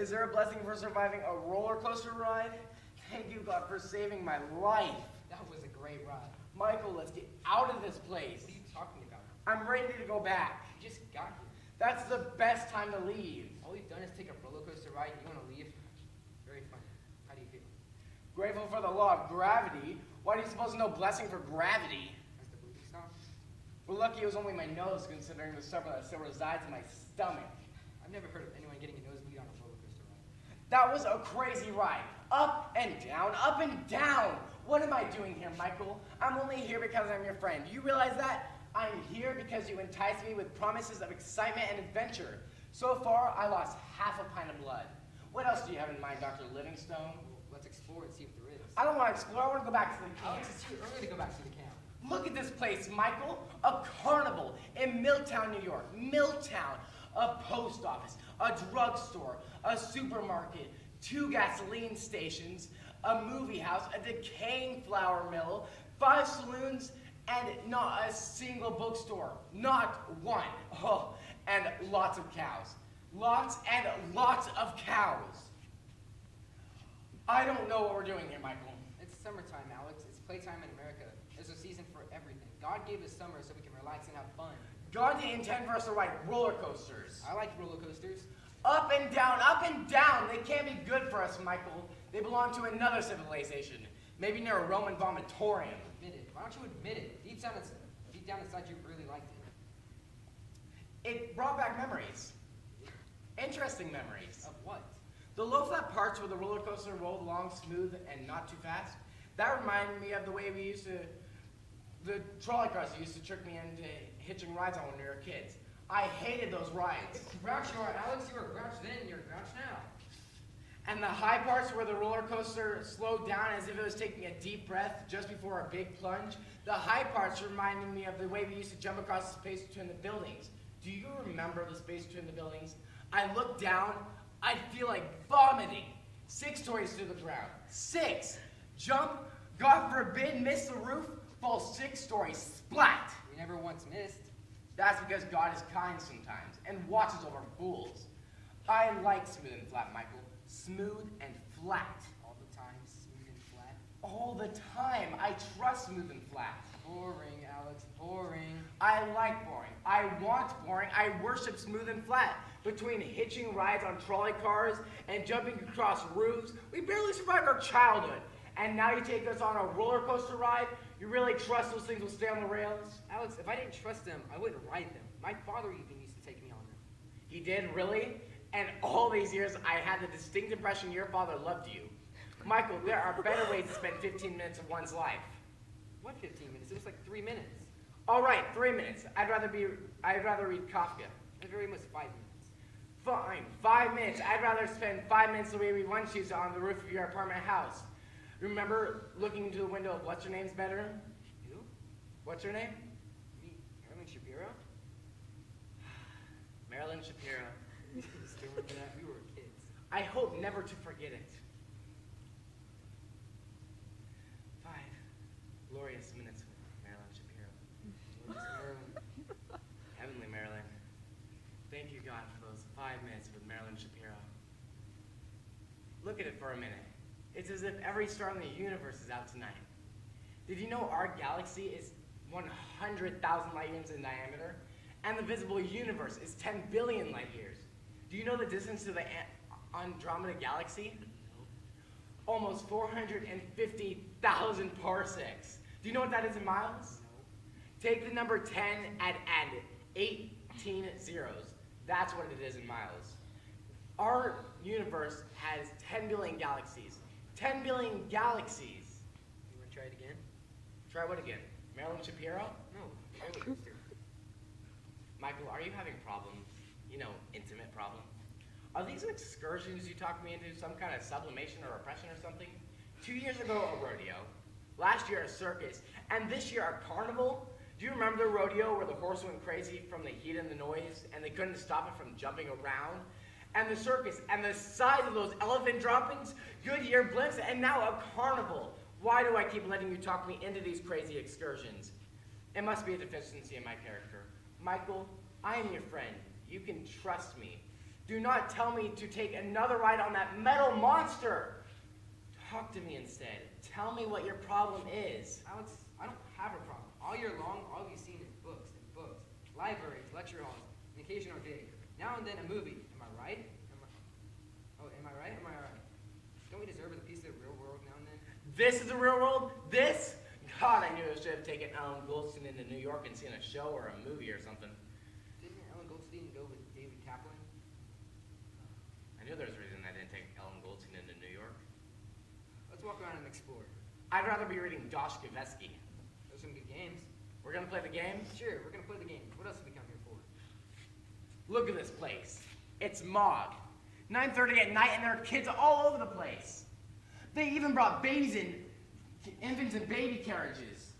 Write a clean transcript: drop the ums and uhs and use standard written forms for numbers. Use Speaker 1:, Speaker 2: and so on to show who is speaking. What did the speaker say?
Speaker 1: Is there a blessing for surviving a roller coaster ride? Thank you, God, for saving my life.
Speaker 2: That was a great ride.
Speaker 1: Michael, let's get out of this place.
Speaker 2: What are you talking about?
Speaker 1: I'm ready to go back.
Speaker 2: You just got here.
Speaker 1: That's the best time to leave.
Speaker 2: All we've done is take a roller coaster ride. You want to leave? Very funny. How do you feel?
Speaker 1: Grateful for the law of gravity. Why do you suppose no blessing for gravity?
Speaker 2: As the movie song?
Speaker 1: We're lucky it was only my nose, considering the stuff that still resides in my stomach.
Speaker 2: I've never heard of anyone getting a nosebleed on a roller coaster ride.
Speaker 1: That was a crazy ride. Up and down, up and down. What am I doing here, Michael? I'm only here because I'm your friend. Do you realize that? I'm here because you enticed me with promises of excitement and adventure. So far, I lost half a pint of blood. What else do you have in mind, Dr. Livingstone?
Speaker 2: Well, let's explore and see if there is.
Speaker 1: I don't want to explore. I want to go back to the camp.
Speaker 2: Alex, it's too early to go back to the camp.
Speaker 1: Look at this place, Michael. A carnival in Milltown, New York. Milltown. A post office, a drugstore, a supermarket, 2 gasoline stations, a movie house, a decaying flour mill, 5 saloons, and not a single bookstore. Not one. Oh, and lots of cows. Lots and lots of cows. I don't know what we're doing here, Michael.
Speaker 2: It's summertime, Alex. It's playtime in America. There's a season for everything. God gave us summer so we can relax and have fun.
Speaker 1: God didn't intend for us to ride roller coasters.
Speaker 2: I like roller coasters.
Speaker 1: Up and down, up and down. They can't be good for us, Michael. They belong to another civilization. Maybe near a Roman vomitorium.
Speaker 2: Admit it. Why don't you admit it? Deep down inside you really liked it.
Speaker 1: It brought back memories. Interesting memories.
Speaker 2: Of what?
Speaker 1: The low flat parts where the roller coaster rolled along smooth and not too fast. That reminded me of the way we used to, the trolley cars used to trick me into hitching rides on when we were kids. I hated those rides.
Speaker 2: Grouch you are, Alex. You were a grouch then, you're a grouch now.
Speaker 1: And the high parts where the roller coaster slowed down as if it was taking a deep breath just before a big plunge. The high parts reminded me of the way we used to jump across the space between the buildings. Do you remember the space between the buildings? I looked down, I'd feel like vomiting. 6 stories to the ground. 6. Jump, God forbid, miss the roof, fall 6 stories, splat.
Speaker 2: We never once missed.
Speaker 1: That's because God is kind sometimes and watches over fools. I like smooth and flat, Michael. Smooth and flat.
Speaker 2: All the time, smooth and flat.
Speaker 1: All the time. I trust smooth and flat.
Speaker 2: Boring, Alex, boring.
Speaker 1: I like boring. I want boring. I worship smooth and flat. Between hitching rides on trolley cars and jumping across roofs, we barely survived our childhood. And now you take us on a roller coaster ride? You really trust those things will stay on the rails?
Speaker 2: Alex, if I didn't trust them, I wouldn't ride them. My father even used to take me on them.
Speaker 1: He did, really? And all these years, I had the distinct impression your father loved you. Michael, there are better ways to spend 15 minutes of one's life.
Speaker 2: What 15 minutes? It was like 3 minutes.
Speaker 1: All right, 3 minutes. I'd rather read Kafka.
Speaker 2: At very much 5 minutes.
Speaker 1: Fine, 5 minutes. I'd rather spend 5 minutes the way we once used to on the roof of your apartment house. Remember looking into the window of what's her name's bedroom?
Speaker 2: Who?
Speaker 1: What's her name?
Speaker 2: Me, Marilyn Shapiro?
Speaker 1: Marilyn Shapiro.
Speaker 2: Still remember that? We were kids.
Speaker 1: I hope never to forget it. 5 glorious minutes with Marilyn Shapiro.
Speaker 2: Marilyn.
Speaker 1: Heavenly Marilyn. Thank you, God, for those 5 minutes with Marilyn Shapiro. Look at it for a minute. It's as if every star in the universe is out tonight. Did you know our galaxy is 100,000 light years in diameter? And the visible universe is 10 billion light years. Do you know the distance to the Andromeda galaxy? Almost 450,000 parsecs. Do you know what that is in miles? Take the number 10 and add 18 zeros. That's what it is in miles. Our universe has 10 billion galaxies. 10 billion galaxies.
Speaker 2: You want to try it again?
Speaker 1: Try what again? Marilyn Shapiro?
Speaker 2: No, roller coaster.
Speaker 1: Michael, are you having problems? You know, intimate problems? Are these excursions you talked me into some kind of sublimation or oppression or something? 2 years ago, a rodeo. Last year, a circus. And this year, a carnival? Do you remember the rodeo where the horse went crazy from the heat and the noise, and they couldn't stop it from jumping around? And the circus, and the size of those elephant droppings, Goodyear blimps, and now a carnival. Why do I keep letting you talk me into these crazy excursions? It must be a deficiency in my character. Michael, I am your friend. You can trust me. Do not tell me to take another ride on that metal monster. Talk to me instead. Tell me what your problem is.
Speaker 2: Alex, I don't have a problem. All year long, all you've seen is books and books, libraries, lecture halls, an occasional dig. Now and then a movie. Am I right? Am I right? Am I right? Don't we deserve a piece of the real world now and then?
Speaker 1: This is the real world? This? God, I knew I should have taken Ellen Goldstein into New York and seen a show or a movie or something.
Speaker 2: Didn't Ellen Goldstein go with David Kaplan?
Speaker 1: I knew there was a reason I didn't take Ellen Goldstein into New York.
Speaker 2: Let's walk around and explore.
Speaker 1: I'd rather be reading Dostoevsky.
Speaker 2: Those are some good games.
Speaker 1: We're gonna play the game?
Speaker 2: Sure, we're gonna play the games. What else have we come here for?
Speaker 1: Look at this place. It's Mog. 9:30 at night and there are kids all over the place. They even brought babies in, infants in baby carriages.